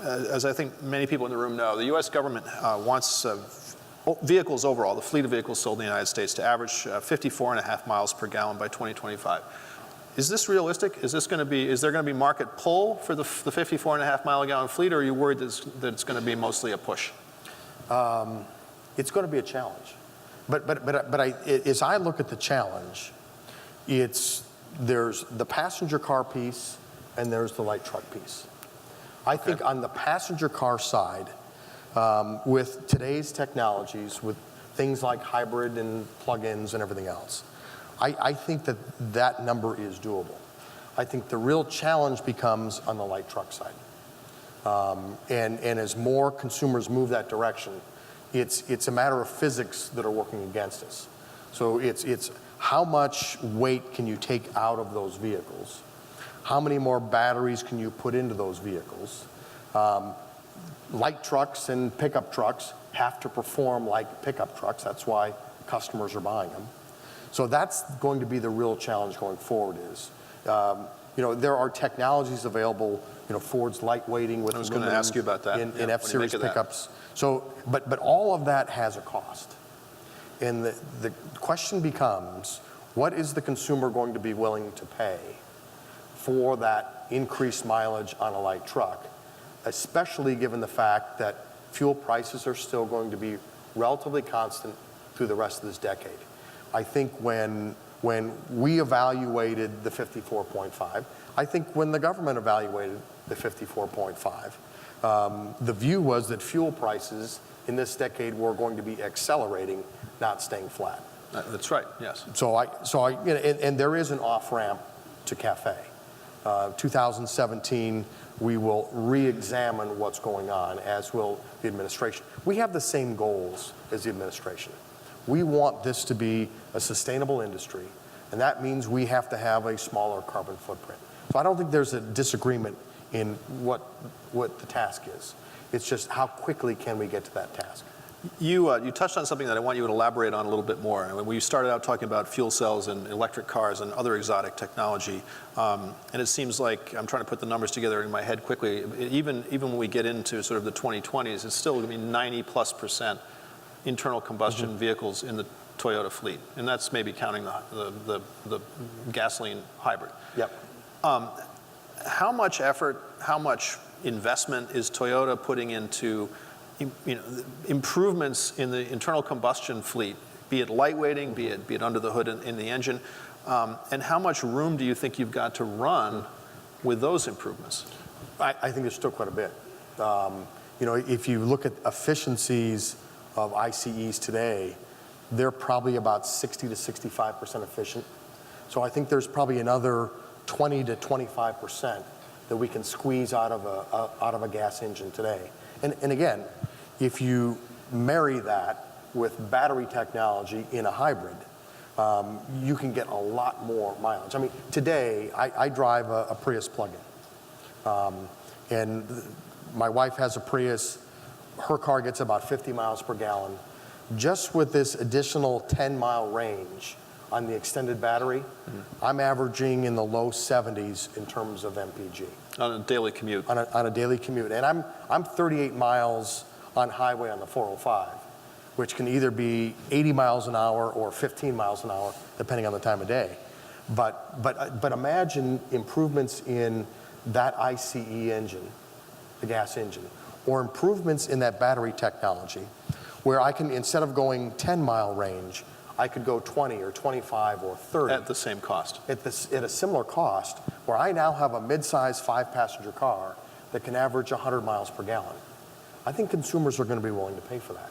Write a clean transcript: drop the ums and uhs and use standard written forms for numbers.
as I think many people in the room know, the U.S. government wants vehicles overall, the fleet of vehicles sold in the United States, to average 54.5 miles per gallon by 2025. Is this realistic? Is there going to be market pull for the 54.5 mile a gallon fleet, or are you worried that it's going to be mostly a push? It's going to be a challenge. But as I look at the challenge, there's the passenger car piece and there's the light truck piece. I think on the passenger car side, with today's technologies, with things like hybrid and plug-ins and everything else, I think that number is doable. I think the real challenge becomes on the light truck side. And as more consumers move that direction, it's a matter of physics that are working against us. So it's how much weight can you take out of those vehicles? How many more batteries can you put into those vehicles? Light trucks and pickup trucks have to perform like pickup trucks. That's why customers are buying them. So that's going to be the real challenge going forward is, there are technologies available, Ford's lightweighting with I was going to ask you about that. In F-Series pickups. So, but all of that has a cost. And the question becomes, what is the consumer going to be willing to pay for that increased mileage on a light truck, especially given the fact that fuel prices are still going to be relatively constant through the rest of this decade. I think when we evaluated the 54.5, I think when the government evaluated the 54.5, the view was that fuel prices in this decade were going to be accelerating, not staying flat. That's right, yes. And there is an off-ramp to CAFE. 2017, we will re-examine what's going on, as will the administration. We have the same goals as the administration. We want this to be a sustainable industry, and that means we have to have a smaller carbon footprint. So I don't think there's a disagreement in what the task is. It's just how quickly can we get to that task. You touched on something that I want you to elaborate on a little bit more. When you started out talking about fuel cells and electric cars and other exotic technology, and it seems like, I'm trying to put the numbers together in my head quickly, even when we get into sort of the 2020s, it's still going to be 90+% internal combustion vehicles in the Toyota fleet, and that's maybe counting the gasoline hybrid. Yep. How much effort, how much investment is Toyota putting into improvements in the internal combustion fleet, be it lightweighting, be it under the hood in the engine, and how much room do you think you've got to run with those improvements? I think there's still quite a bit. If you look at efficiencies of ICEs today, they're probably about 60 to 65% efficient. So I think there's probably another 20 to 25% that we can squeeze out of a gas engine today. And again, if you marry that with battery technology in a hybrid, you can get a lot more mileage. I mean, today I drive a Prius plug-in, and my wife has a Prius. Her car gets about 50 miles per gallon. Just with this additional 10-mile range on the extended battery, I'm averaging in the low 70s in terms of MPG. On a daily commute. On a daily commute. And I'm 38 miles on highway on the 405, which can either be 80 miles an hour or 15 miles an hour, depending on the time of day. But imagine improvements in that ICE engine, the gas engine, or improvements in that battery technology, where I can, instead of going 10-mile range, I could go 20 or 25 or 30. At the same cost. At a similar cost, where I now have a mid-size 5-passenger car that can average 100 miles per gallon. I think consumers are going to be willing to pay for that.